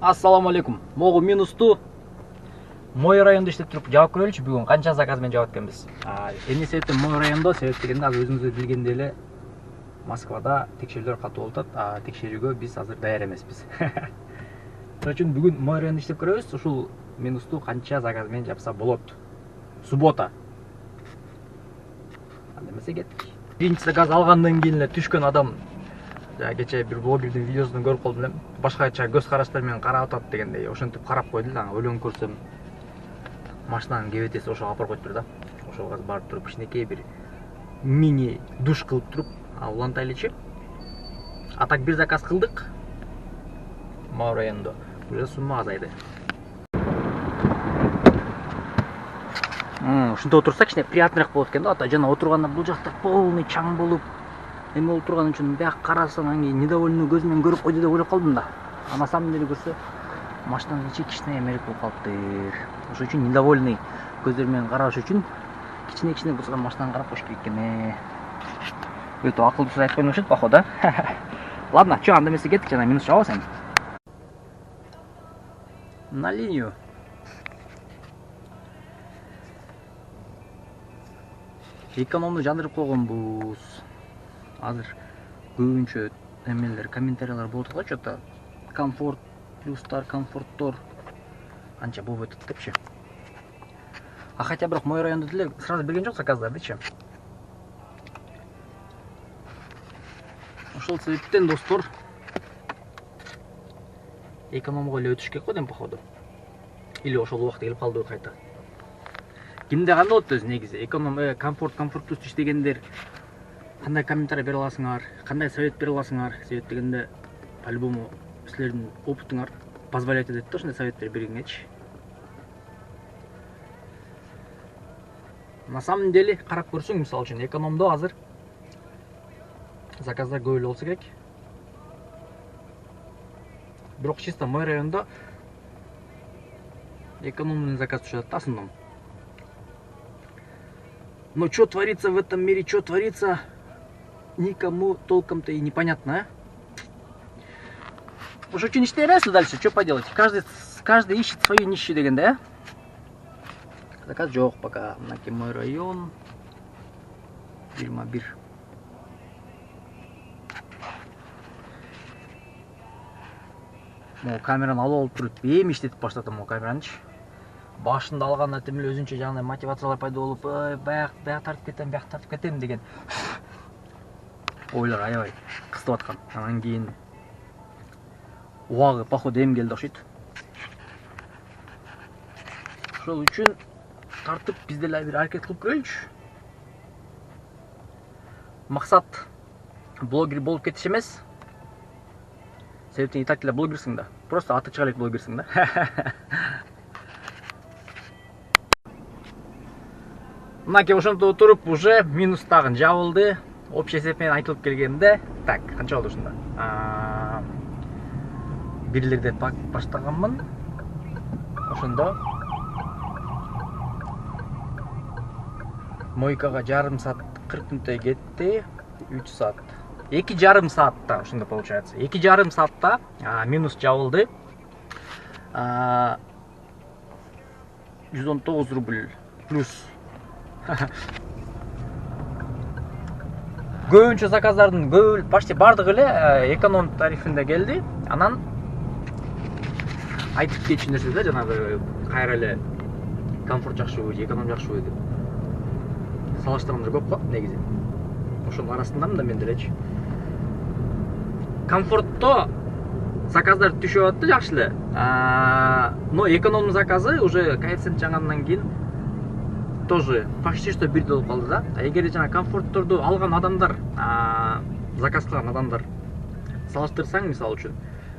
Ассаламу алейкум. Могу минусту Мой районда иштеп туруп жаап көрөлүчү бүгүн канча заказ менен жаап атканбыз. Эмне себептен Мой райондо себеп дегенде азыр өзүңүз билгендей эле Москвада текшерүүлөр катуу болуп атат. Текшерүүгө биз азыр даяр эмеспиз. Ошон үчүн бүгүн Мой районда иштеп көрөбүз. Ушул минусту канча заказ менен жапса болот. Суббота. Анда эмесе кеттик. Биринчи заказ алгандан кийин эле түшкөн адам кече бир блогердин видеосун көрүп калдым эле. Башкача көз караштар менен карап атат дегендей. Ошентип карап койду эле. Өлөң көрсөм машинанын кебетеси ошого апарып коюп тур да. Ошого азыр барып туруп кичинекей бир мини душ кылып туруп улантайлычы. А так бир заказ кылдык. Мой райондо. Уже сумма азайды. Ушинтип отурсак кичине приятныйраак болот экен да. Ата жана отурганда бул жакта полный чаң болуп эме болуп турган үчүн бияк карасаң анан кийин недовольный көзү менен көрүп койду деп ойлоп калдым да. А на самом деле көрсө машинанын ичи кичине эмерек болуп калыптыр. Ошон үчүн недовольный көздөр менен караш үчүн кичине болсо машинаны карап коюш керек экен. Өтө акылдуу сөз айтып койгон окшойт походу, да? Ладно, чё, анда эмесе кеттик, жана минус чабабыз эми. На линию. Экономду жандырып койгонбуз. Азыр көбүнчө эмелер, комментариялар болуп атат чөтө. Комфорт, плюстар, комфорттор анча болбой атат депчи. А хотя бирок Мой райондо деле сразу берген жок заказдардычы. Ошол себептен достор экономго эле өтүш керек го дейм походу. Или ошол убакта келип калдыбы кайта. Кимде кандай болот өзү негизи? Эконом, комфорт плюс иштегендер кандай комментарий бере аласыңар, кандай совет бере аласыңар? Себеп дегенде по-любому силердин опытыңар позволять этет да ошондой советтер бергенчи. На самом деле карап көрсөң, мисалы үчүн экономдо азыр заказдар көп эле болсо керек. Бирок чисто Мой райондо экономный заказ түшөт да основном. Но что творится в этом мире, что творится, никому толком-то и непонятно, а? Уже что не нравится дальше, что поделать? Каждый ищет свою нищую дегенде, да? Заказ жок пока. Мынакей Мой район. 21. Могу камераны алып алып туруп, эми иштетип баштадым могу камеранычы. Башында алганда тем эле өзүнчө жаңы мотивациялар пайда болуп, баяк тартып кетем деген ойлор аябай кыстып аткан. Анан кийин убагы походу эми келди окшойт. Ошол үчүн тартып биз деле бир аракет кылып көрөлүчү. Максат блогер болуп кетиш эмес. Себептен и так эле блогерсиң да. Просто аты чыга элек блогерсиң да. Мынакей ошентип отуруп уже минус тагын жабылды. Общий есеп менен айтылып келгенде, так, канча болду ушунда? Бирлерде баштаганмын. Ошондо мойкага жарым саат 40 мүнөттөй кетти. 3 саат. 2,5 саатта ошондо получается. 2,5 саатта минус жабылды. 119 рубль плюс. Көбүнчө заказдардын почти бардыгы эле эконом тарифинде келди. Анан айтып кетчү нерсе да, жанагы кайра эле комфорт жакшыбы же эконом жакшыбы деп салыштыргандар көп го негизи. Ошонун арасындамын да мен делечи. Комфортто заказдар түшүп атты жакшы эле. Но экономдун заказы уже коэффициент жаңгандан кийин тоже почти что бирдей болуп калды да. Эгер жана комфортторду алган адамдар, заказ кылган адамдар салыштырсаң, мисалы үчүн,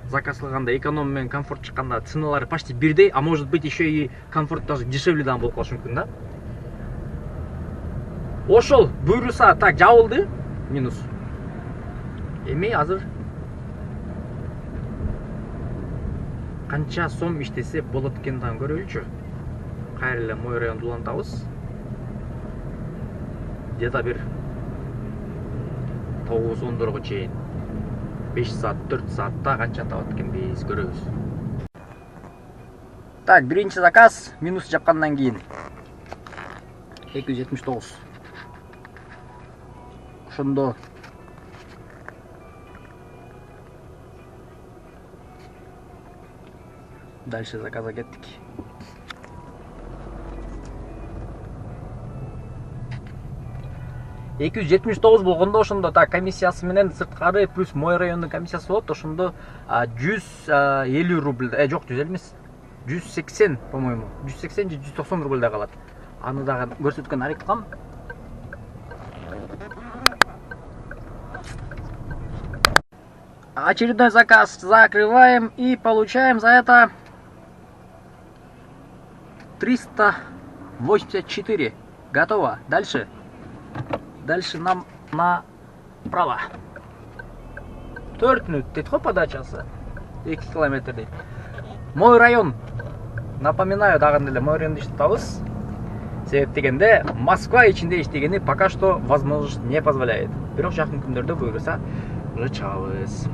заказ кылганда эконом менен комфорт чыкканда ценалары почти бирдей, а может быть еще и комфорт даже дешевле да болуп калышы мүмкүн да. Ошол буйруса так жабылды, минус. Эми азыр канча сом иштесе болот экенин дагы көрөлүчү. Кайра эле Мой районду улантабыз. Где-то бир 9-10 чейин 5 саат, 4 саатта канча табат экенбиз көрөбүз. Так, биринчи заказ минус жапкандан кийин 279. Ошондо дальше заказа кеттик. Эки жүз жетимиш тогуз болгондо ошондо так комиссиясы менен сырткары плюс мой райондун комиссиясы болот. Ошондо 150 рубль, жок 150 эмес, 180 по-моему, 180 же 190 рубльда калат. Аны дагы көрсөткөн аракет кылам. Очередной заказ закрываем и получаем за это 384. Готово. Дальше нам направо. 4 мүнөт дейт го подачасы. 2 километр дейт. Мой район. Напоминаю, дагы эле мой районда иштетабыз. Себеп дегенде Москва ичинде иштегени пока что возможность не позволяет. Бирок жакын күндөрдө буйруса уже чыгабыз.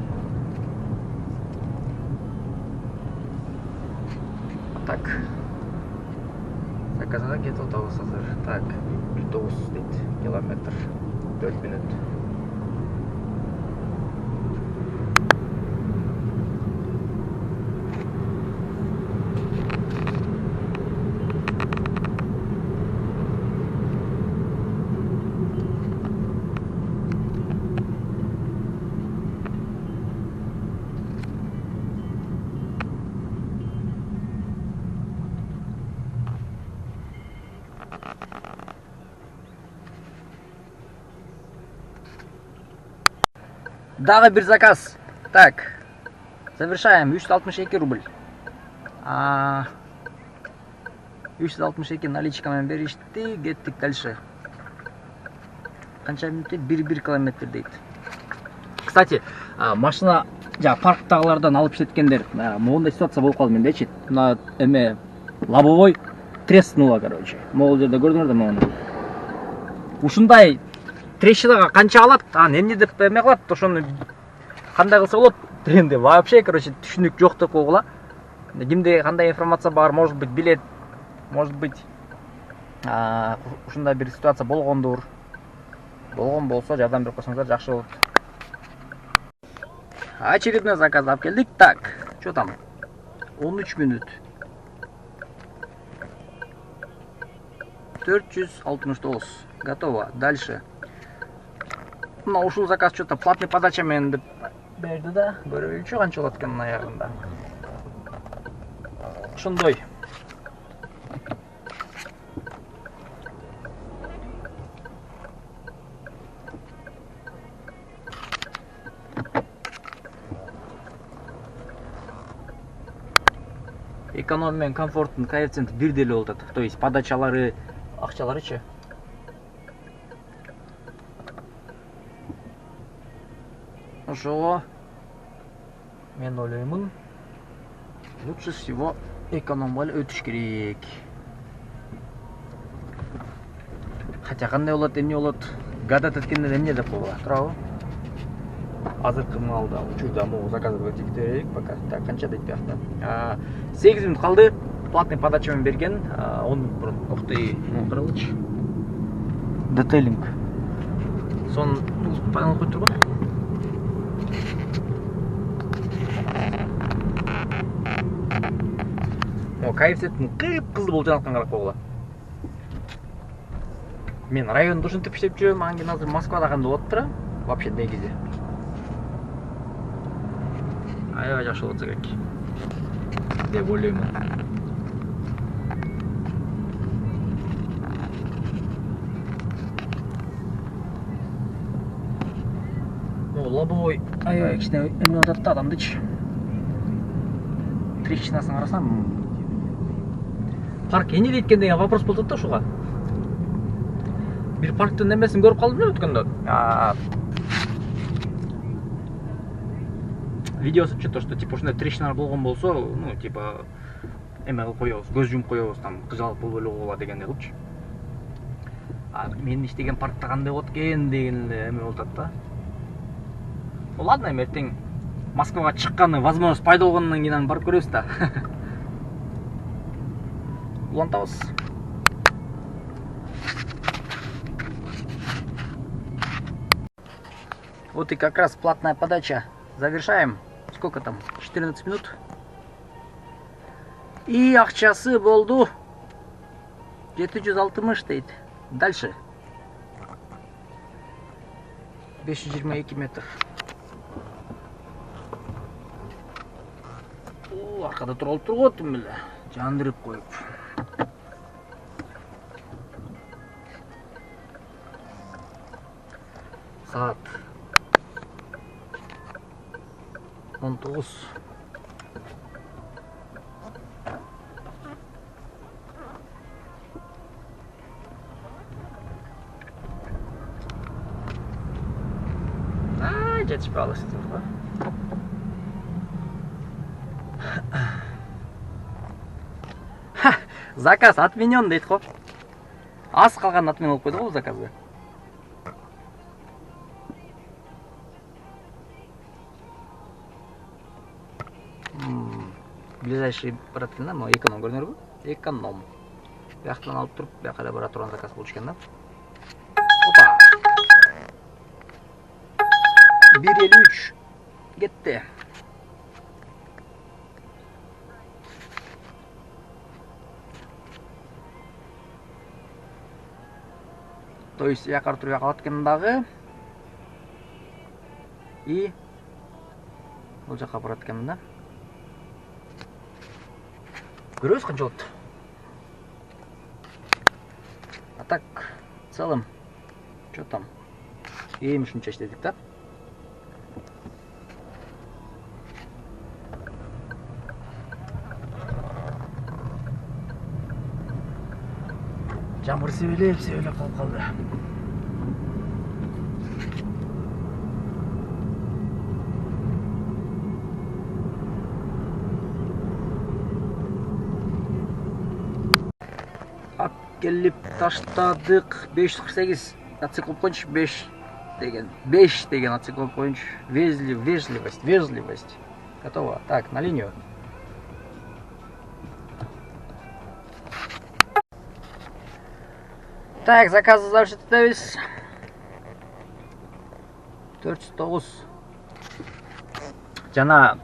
Так. Заказга кетип атабыз азыр. Так, 9 дейт. Километр. 4 мүнөт. Дагы бир заказ. Так. Завершаем. 362 рубль. 362 наличкамен беришти. Кеттик дальше. Канча мүнөт дейт? 1 километр дейт. Кстати, машина парктагылардан алып иштеткендер, моундай ситуация болуп калды мендечи. Мына эме лобовой треснуло, короче. Могул жерде көрдүңөрдөр моуну. Ушундай трещинага канча алат, эмне деп эме кылат, ошону кандай кылса болот? Тренде вообще, короче, түшүнүк жок деп койгула. Кимде кандай информация бар, может быть, билет, может быть, ушундай бир ситуация болгондур. Болгон болсо, жардам берип койсоңуздар жакшы болот. Очередной заказ алып келдик. Так, что там? 13 мүнөт. 469. Готово. Дальше. Ну, ушул заказ что-то платный подача менен деп берди да. Көрөбүлчү канча болот экен аягында. Ошондой. Эконом мен комфорттун коэффициенти бир деле болот. То есть подачалары, акчаларычы. Ошого мен ойлоймун, лучше всего экономго эле өтүш керек. Хотя кандай болот, эмне болот? Гадат эткенден эмне деп койгула, туурабы? Азыркы маалда учурда могу заказ берейик пока. Так, канча дейт биякта? 8 мүнөт калды. Платный подача менен берген. 10 мүнөт бурун. Ух ты, каралычы. Детейлинг. Сон панел кой турган? Коэффициенттин кып-кызыл болуп жанаткан карап койгула. Мен районда ушинтип иштеп жүрөм, анан кийин азыр Москвада кандай болот тура? Вообще негизи. Аябай жакшы болсо керек деп ойлоймун. Лобовой аябай кичине эме атат да адамдычы. Трещинасын карасам, парк эне дейт деген вопрос болот да ушуга. Бир парктын немесин көрүп калдым өткөндө. Видеосы что-то, что типа ушундай трещиналар болгон болсо, ну типа эме кылып коебуз, көз жумуп коебуз, там кыжалып болбой эле койгула дегендей кылчу. Мен иштеген паркта кандай болот экен деген эле эме болуп атат да. Ладно, эртең Москвага чыкканы возможность пайда болгондон кийин барып көрөбүз да. улантабыз. Вот и как раз платная подача. Завершаем. Сколько там? 14 минут. И акчасы болду. 760 дейт. Дальше. 522 метр. Аркада туралып турготум эле. Жандырып коюп. Saat 19. Жетишпей калышты го. Заказ отменен дейт го. Аз калган отмен болуп койду го заказы. Ближайший барат экен да, могу эконом көрүнөрбү? Эконом. Бияктан алып туруп, бияка эле бара турган заказ болчу экен да. Опа. 1.53 кетти. То есть якар туруп калат экен дагы. И бул жака барат экен да. Көрөбүз канча болот. А так, в целом, что там? Эми ушунча иштедик да. Жамыр себелеп калып калды. Келип таштадык. 548 ацикл коюп коюнчу. 5 деген ацикл коюп коюнчу. Вежливость. Готово. Так, на линию. Так, заказы завершить этебиз. 409. Жана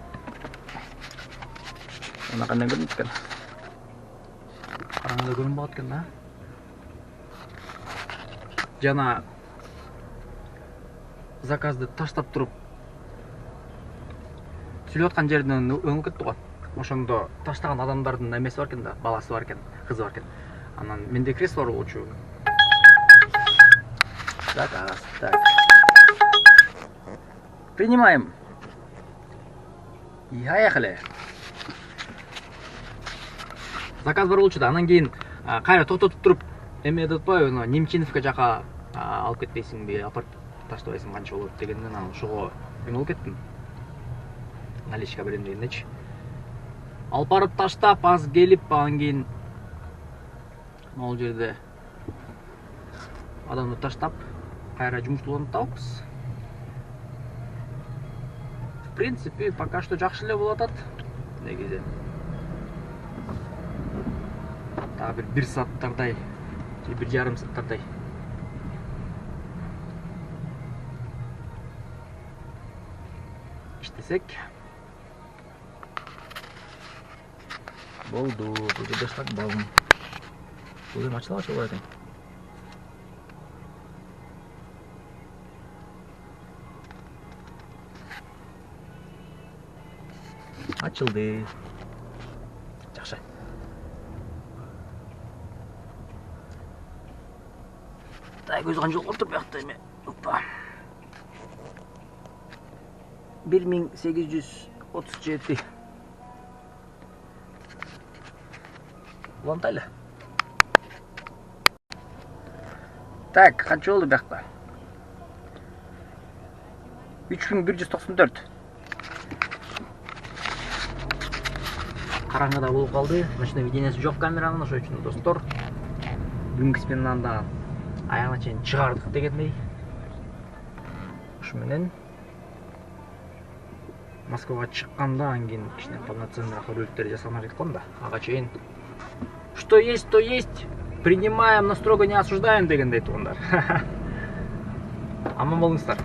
кандай көрүнүп экен? Караңгыда көрүнбөй экен да. Жана заказды таштап туруп сүйлөп аткан жеринен өңүп кетти го. Ошондо таштаган адамдардын эмеси бар экен да, баласы бар экен, кызы бар экен. Анан менде кресло бар болчу. Заказ. Так. Принимаем. Поехали. Заказ бар болчу да. Анан кийин кайра токтотуп туруп эме деп атпайбы, Немчиновка жака алып кетпейсиңби, апарып таштабайсың канча болот дегенден анан ошого эме болуп кеттим. Наличка берем дегендечи. Алып барып таштап, аз келип, анан кийин могул жерде адамды таштап, кайра жумуштууларын табабыз. В принципе, пока что жакшы эле болуп атат. Негизи. Дагы бир сааттардай, же 1,5 сааттардай. İştesek boldu. Bu жерде штат балым. Бул эми ачыла баштап экен. Açıldı. Жақсы. Так, көз қанша отыр бұяқта еме. Опа. 1837. Улантайлы. Так, қанша болды бұяқта? 3194. Караңгыда болуп калды. Ночной видениеси жок камеранын, ошол үчүн достор. Бүгүнкү сменаны аягына чейин чыгардык дегендей. Ушу менен Москвага чыкканда анан кийин кичине полноценныйраак роликтер жасалмай жаткан да. Ага чейин Что есть, то есть. Принимаем, но строго не осуждаем дегендей туғандар. Аман болыңыздар.